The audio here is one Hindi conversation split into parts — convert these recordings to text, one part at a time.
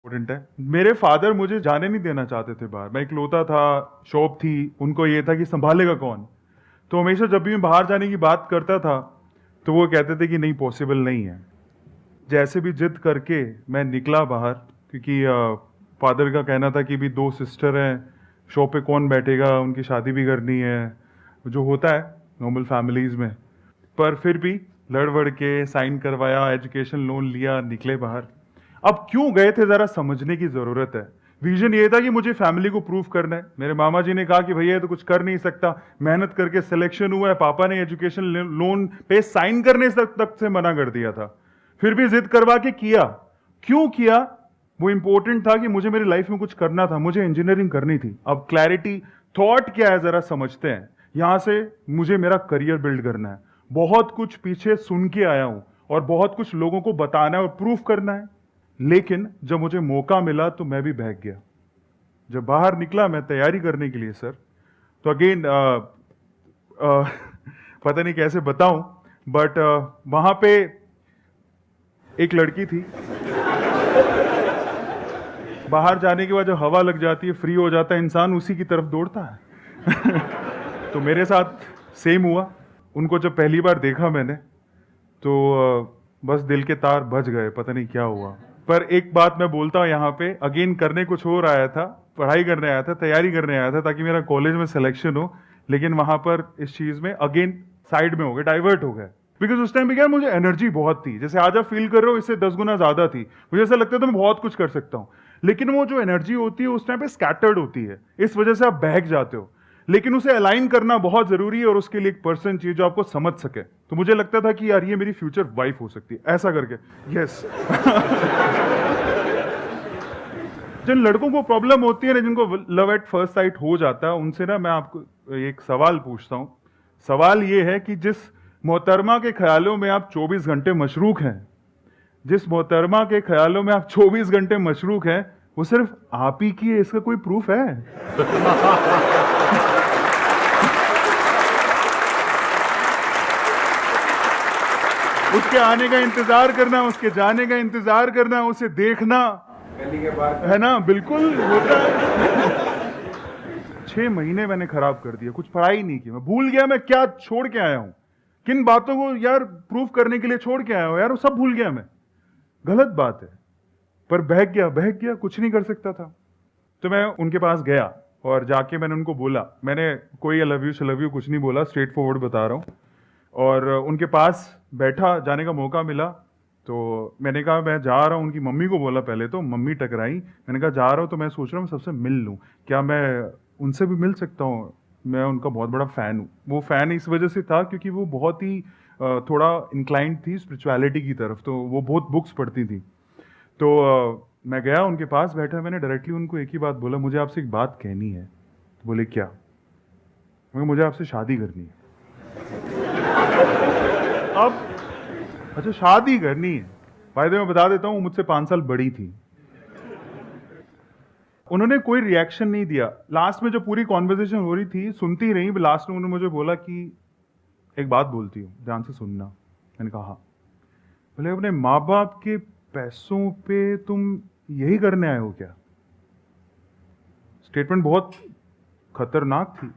इम्पोर्टेंट है। मेरे फादर मुझे जाने नहीं देना चाहते थे बाहर। मैं इकलौता था, शॉप थी, उनको ये था कि संभालेगा कौन। तो हमेशा जब भी मैं बाहर जाने की बात करता था तो वो कहते थे कि नहीं, पॉसिबल नहीं है। जैसे भी जिद करके मैं निकला बाहर, क्योंकि फादर का कहना था कि भी 2 सिस्टर हैं, शॉप पे कौन बैठेगा, उनकी शादी भी करनी है, जो होता है नॉर्मल फैमिलीज में। पर फिर भी लड़ वड़ के साइन करवाया, एजुकेशन लोन लिया, निकले बाहर। अब क्यों गए थे जरा समझने की जरूरत है। विजन ये था कि मुझे फैमिली को प्रूव करना है। मेरे मामा जी ने कहा कि भैया तो कुछ कर नहीं सकता, मेहनत करके सिलेक्शन हुआ है। पापा ने एजुकेशन लोन पे साइन करने तक से मना कर दिया था, फिर भी जिद करवा के किया। क्यों किया? वो इंपॉर्टेंट था कि मुझे मेरी लाइफ में कुछ करना था, मुझे इंजीनियरिंग करनी थी। अब क्लैरिटी थॉट क्या है जरा समझते हैं। यहां से मुझे मेरा करियर बिल्ड करना है। बहुत कुछ पीछे सुन के आया हूं और बहुत कुछ लोगों को बताना है और प्रूफ करना है। लेकिन जब मुझे मौका मिला तो मैं भी बहक गया। जब बाहर निकला मैं तैयारी करने के लिए सर, तो अगेन पता नहीं कैसे बताऊं, बट वहां पे एक लड़की थी। बाहर जाने के बाद जब हवा लग जाती है, फ्री हो जाता है इंसान, उसी की तरफ दौड़ता है। तो मेरे साथ सेम हुआ। उनको जब पहली बार देखा मैंने तो बस दिल के तार बज गए, पता नहीं क्या हुआ। पर एक बात मैं बोलता हूँ यहाँ पे, अगेन करने कुछ और आया था, पढ़ाई करने आया था, तैयारी करने आया था ताकि मेरा कॉलेज में सिलेक्शन हो। लेकिन वहां पर इस चीज में अगेन साइड में हो गए, डाइवर्ट हो गए। बिकॉज उस टाइम पे क्या, मुझे एनर्जी बहुत थी, जैसे आज आप फील कर रहे हो इससे 10 गुना ज्यादा थी। मुझे ऐसा लगता था मैं बहुत कुछ कर सकता हूँ, लेकिन वो जो एनर्जी होती है उस टाइम पे स्कैटर्ड होती है, इस वजह से आप बहक जाते हो। लेकिन उसे अलाइन करना बहुत जरूरी है और उसके लिए एक पर्सन चाहिए जो आपको समझ सके। तो मुझे लगता था कि यार ये मेरी फ्यूचर वाइफ हो सकती है, ऐसा करके। यस। जिन लड़कों को प्रॉब्लम होती है ना, जिनको लव एट फर्स्ट साइट हो जाता है, उनसे ना मैं आपको एक सवाल पूछता हूं। सवाल ये है कि जिस मोहतरमा के ख्यालों में आप 24 घंटे मशरूक हैं, जिस मोहतरमा के ख्यालों में आप 24 घंटे मशरूक हैं, वो सिर्फ आप ही की है, इसका कोई प्रूफ है? उसके आने का इंतजार करना, उसके जाने का इंतजार करना, उसे देखना, है ना? बिल्कुल होता है। 6 महीने मैंने खराब कर दिया, कुछ पढ़ाई नहीं की। मैं भूल गया मैं क्या छोड़ के आया हूं, किन बातों को यार प्रूफ करने के लिए छोड़ के आया हूं यार, वो सब भूल गया मैं। गलत बात है, पर बहक गया, कुछ नहीं कर सकता था। तो मैं उनके पास गया और जाके मैंने उनको बोला, मैंने कोई आई लव यू कुछ नहीं बोला, स्ट्रेट फॉरवर्ड बता रहा हूं। और उनके पास बैठा, जाने का मौका मिला तो मैंने कहा मैं जा रहा हूँ। उनकी मम्मी को बोला पहले, तो मम्मी टकराई। मैंने कहा जा रहा हूँ तो मैं सोच रहा हूँ सबसे मिल लूँ, क्या मैं उनसे भी मिल सकता हूँ? मैं उनका बहुत बड़ा फ़ैन हूँ। वो फ़ैन इस वजह से था क्योंकि वो बहुत ही थोड़ा इंक्लाइंड थी स्पिरिचुअलिटी की तरफ, तो वो बहुत बुक्स पढ़ती थी। तो मैं गया उनके पास, बैठा, मैंने डायरेक्टली उनको एक ही बात बोला, मुझे आपसे एक बात कहनी है। तो बोले क्या? मुझे आपसे शादी करनी है। अब अच्छा, शादी करनी है। भाई मैं बता देता हूं, मुझसे 5 साल बड़ी थी। उन्होंने कोई रिएक्शन नहीं दिया। लास्ट में जो पूरी कॉन्वर्सेशन हो रही थी, सुनती रही। लास्ट में उन्होंने मुझे बोला कि एक बात बोलती हूँ, ध्यान से सुनना। मैंने कहा हाँ। बोले अपने माँ बाप के पैसों पे तुम यही करने आए हो क्या? स्टेटमेंट बहुत खतरनाक थी,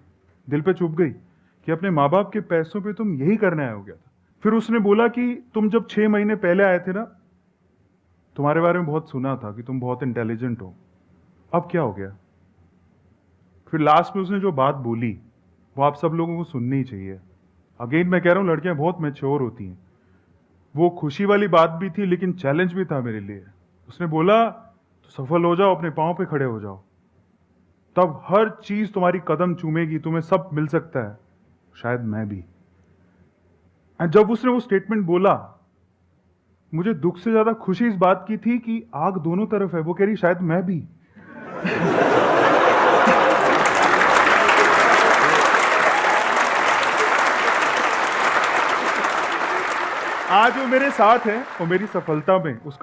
दिल पे चुभ गई कि अपने माँ बाप के पैसों पे तुम यही करने आए हो क्या? फिर उसने बोला कि तुम जब 6 महीने पहले आए थे ना, तुम्हारे बारे में बहुत सुना था कि तुम बहुत इंटेलिजेंट हो। अब क्या हो गया? फिर लास्ट में उसने जो बात बोली वो आप सब लोगों को सुननी ही चाहिए। अगेन मैं कह रहा हूं, लड़कियां बहुत मैच्योर होती हैं। वो खुशी वाली बात भी थी लेकिन चैलेंज भी था मेरे लिए। उसने बोला तो सफल हो जाओ, अपने पांव पे खड़े हो जाओ, तब हर चीज तुम्हारी कदम चूमेगी, तुम्हें सब मिल सकता है, शायद मैं भी। जब उसने वो स्टेटमेंट बोला, मुझे दुख से ज्यादा खुशी इस बात की थी कि आग दोनों तरफ है। वो कह रही शायद मैं भी। आज वो मेरे साथ है और मेरी सफलता में उसका